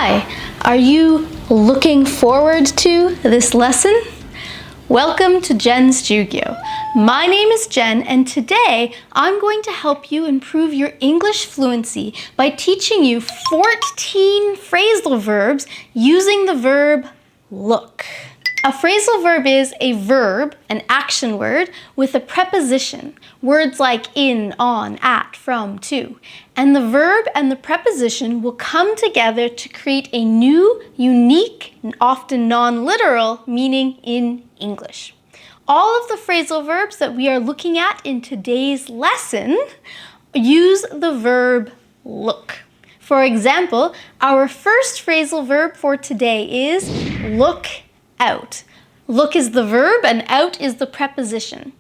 Hi, are you looking forward to this lesson? Welcome to Jen's Jyugyou. My name is Jen, and today I'm going to help you improve your English fluency by teaching you 14 phrasal verbs using the verb look. A phrasal verb is a verb, an action word, with a preposition, words like in, on, at, from, to. And the verb and the preposition will come together to create a new, unique, and often non-literal meaning in English. All of the phrasal verbs that we are looking at in today's lesson use the verb look. For example, our first phrasal verb for today is look out. Look is the verb and out is the preposition.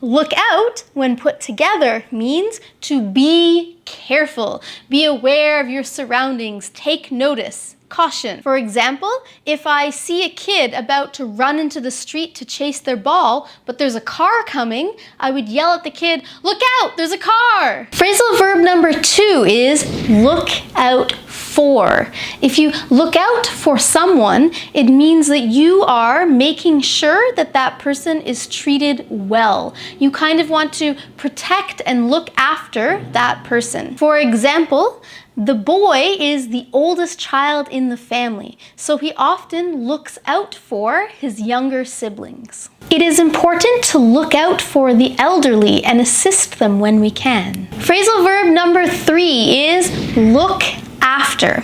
Look out, when put together, means to be careful. Be aware of your surroundings. Take notice. Caution. For example, if I see a kid about to run into the street to chase their ball, but there's a car coming, I would yell at the kid, "Look out, there's a car!" Phrasal verb number 2 is look out for. If you look out for someone, it means that you are making sure that that person is treated well. You kind of want to protect and look after that person. For example, the boy is the oldest child in the family, so he often looks out for his younger siblings. It is important to look out for the elderly and assist them when we can. Phrasal verb number 3 is look after.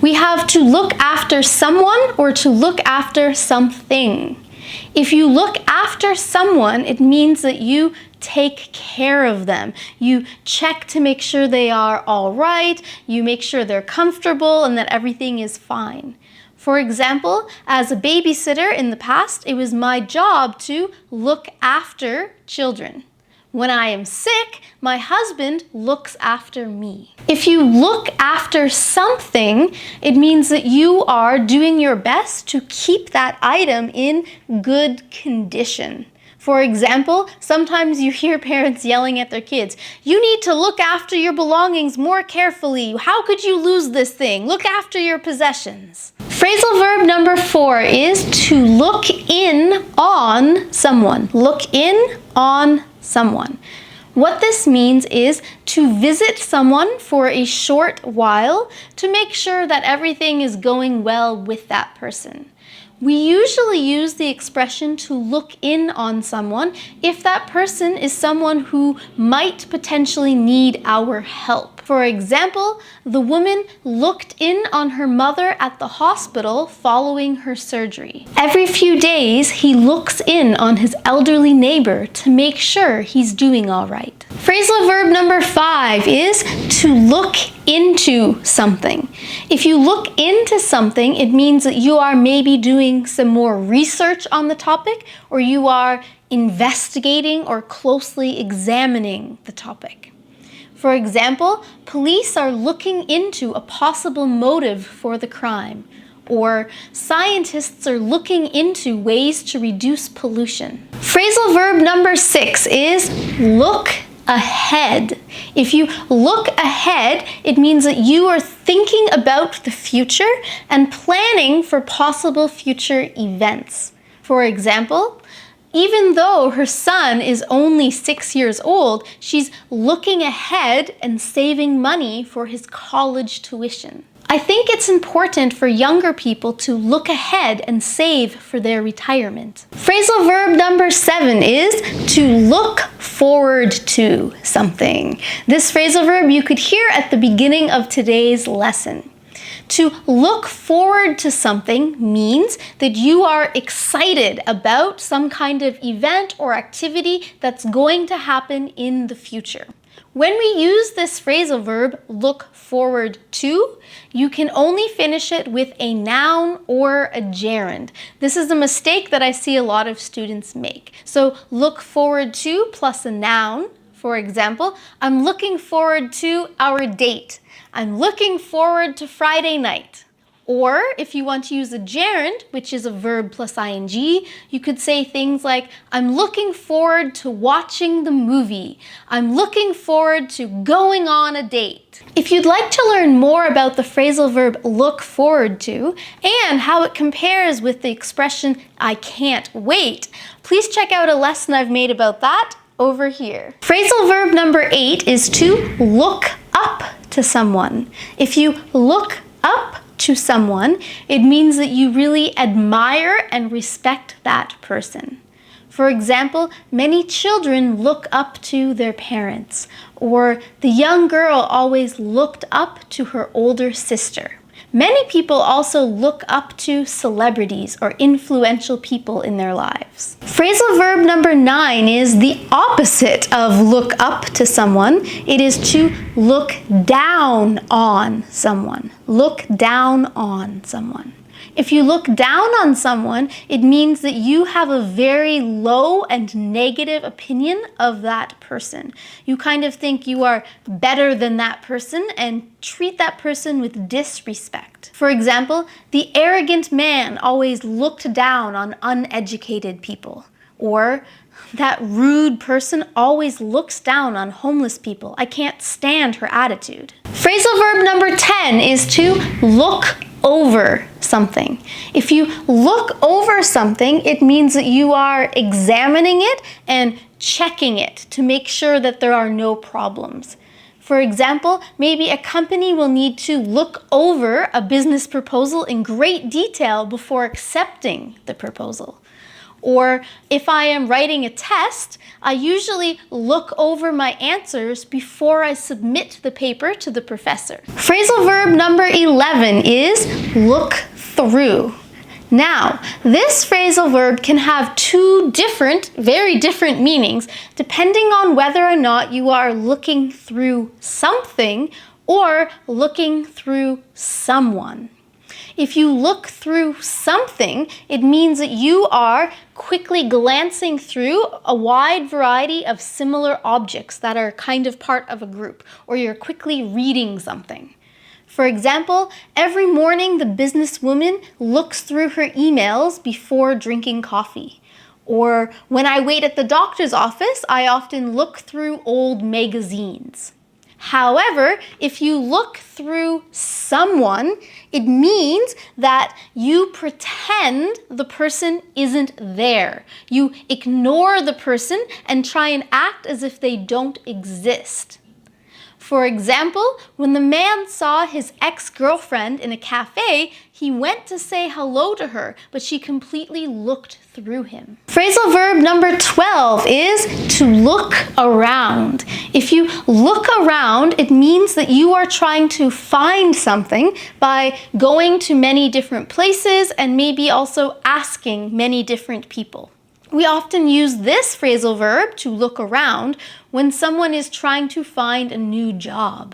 We have to look after someone or to look after something. If you look after someone, it means that you take care of them. You check to make sure they are all right, you make sure they're comfortable and that everything is fine. For example, as a babysitter in the past, it was my job to look after children. When I am sick, my husband looks after me. If you look after something, it means that you are doing your best to keep that item in good condition. For example, sometimes you hear parents yelling at their kids, "You need to look after your belongings more carefully. How could you lose this thing? Look after your possessions." Phrasal verb number 4 is to look in on someone. Look in on someone. What this means is to visit someone for a short while to make sure that everything is going well with that person. We usually use the expression to look in on someone if that person is someone who might potentially need our help. For example, the woman looked in on her mother at the hospital following her surgery. Every few days, he looks in on his elderly neighbor to make sure he's doing all right. Phrasal verb number 5 is to look into something. If you look into something, it means that you are maybe doing some more research on the topic, or you are investigating or closely examining the topic. For example, police are looking into a possible motive for the crime, or scientists are looking into ways to reduce pollution. Phrasal verb number 6 is look ahead. If you look ahead, it means that you are thinking about the future and planning for possible future events. For example, even though her son is only 6 years old, she's looking ahead and saving money for his college tuition. I think it's important for younger people to look ahead and save for their retirement. Phrasal verb number 7 is to look forward to something. This phrasal verb you could hear at the beginning of today's lesson. To look forward to something means that you are excited about some kind of event or activity that's going to happen in the future. When we use this phrasal verb, look forward to, you can only finish it with a noun or a gerund. This is a mistake that I see a lot of students make. So look forward to plus a noun. For example, I'm looking forward to our date. I'm looking forward to Friday night. Or if you want to use a gerund, which is a verb plus ing, you could say things like, I'm looking forward to watching the movie. I'm looking forward to going on a date. If you'd like to learn more about the phrasal verb look forward to and how it compares with the expression I can't wait, please check out a lesson I've made about that over here. Phrasal verb number 8 is to look up to someone. If you look up to someone, it means that you really admire and respect that person. For example, many children look up to their parents, or the young girl always looked up to her older sister. Many people also look up to celebrities or influential people in their lives. Phrasal verb number 9 is the opposite of look up to someone. It is to look down on someone. Look down on someone. If you look down on someone, it means that you have a very low and negative opinion of that person. You kind of think you are better than that person and treat that person with disrespect. For example, the arrogant man always looked down on uneducated people. Or that rude person always looks down on homeless people. I can't stand her attitude. Phrasal verb number 10 is to look over something. If you look over something, it means that you are examining it and checking it to make sure that there are no problems. For example, maybe a company will need to look over a business proposal in great detail before accepting the proposal. Or if I am writing a test, I usually look over my answers before I submit the paper to the professor. Phrasal verb number 11 is look through. Now, this phrasal verb can have two very different meanings depending on whether or not you are looking through something or looking through someone. If you look through something, it means that you are quickly glancing through a wide variety of similar objects that are kind of part of a group, or you're quickly reading something. For example, every morning the businesswoman looks through her emails before drinking coffee. Or when I wait at the doctor's office, I often look through old magazines. However, if you look through someone, it means that you pretend the person isn't there. You ignore the person and try and act as if they don't exist. For example, when the man saw his ex-girlfriend in a cafe, he went to say hello to her, but she completely looked through him. Phrasal verb number 12 is to look around. If you look around, it means that you are trying to find something by going to many different places and maybe also asking many different people. We often use this phrasal verb, to look around, when someone is trying to find a new job.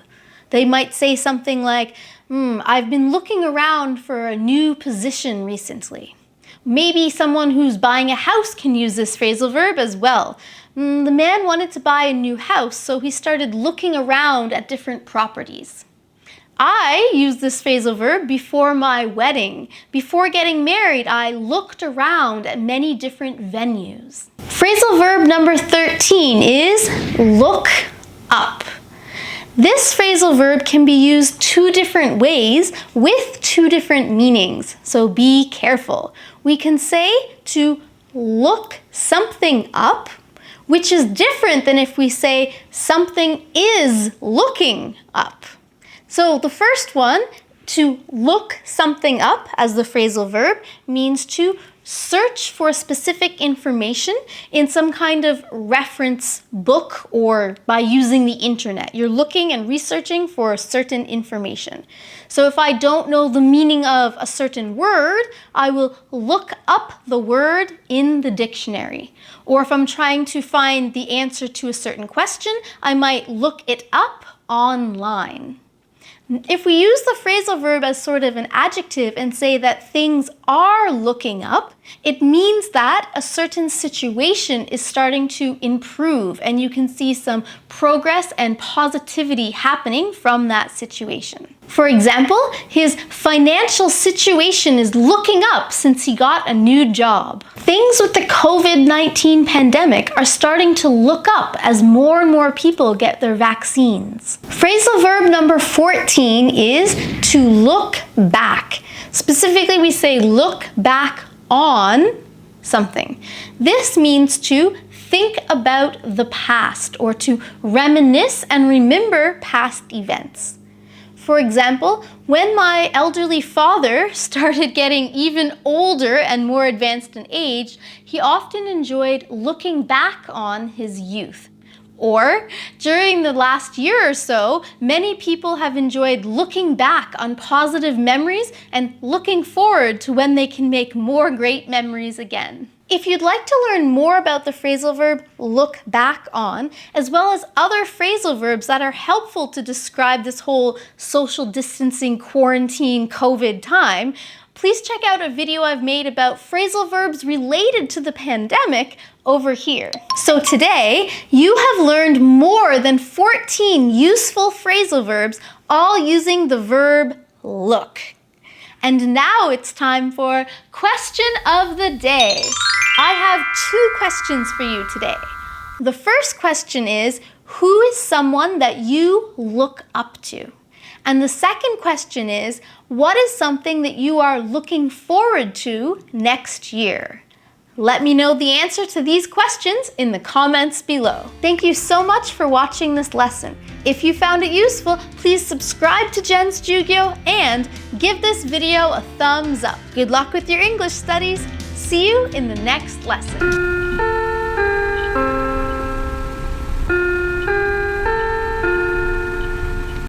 They might say something like, I've been looking around for a new position recently. Maybe someone who's buying a house can use this phrasal verb as well. The man wanted to buy a new house, so he started looking around at different properties. I used this phrasal verb before my wedding. Before getting married, I looked around at many different venues. Phrasal verb number 13 is look up. This phrasal verb can be used two different ways with two different meanings, so be careful. We can say to look something up, which is different than if we say something is looking up. So the first one, to look something up as the phrasal verb, means to search for specific information in some kind of reference book or by using the internet. You're looking and researching for certain information. So if I don't know the meaning of a certain word, I will look up the word in the dictionary. Or if I'm trying to find the answer to a certain question, I might look it up online. If we use the phrasal verb as sort of an adjective and say that things are looking up, it means that a certain situation is starting to improve and you can see some progress and positivity happening from that situation. For example, his financial situation is looking up since he got a new job. Things with the COVID-19 pandemic are starting to look up as more and more people get their vaccines. Phrasal verb number 14 is to look back. Specifically, we say look back on something. This means to think about the past or to reminisce and remember past events. For example, when my elderly father started getting even older and more advanced in age, he often enjoyed looking back on his youth. Or, during the last year or so, many people have enjoyed looking back on positive memories and looking forward to when they can make more great memories again. If you'd like to learn more about the phrasal verb look back on, as well as other phrasal verbs that are helpful to describe this whole social distancing, quarantine, COVID time, please check out a video I've made about phrasal verbs related to the pandemic over here. So today, you have learned more than 14 useful phrasal verbs, all using the verb look. And now it's time for question of the day. I have 2 questions for you today. The first question is, who is someone that you look up to? And the second question is, what is something that you are looking forward to next year? Let me know the answer to these questions in the comments below. Thank you so much for watching this lesson. If you found it useful, please subscribe to Jen's Jyugyou and give this video a thumbs up. Good luck with your English studies. See you in the next lesson.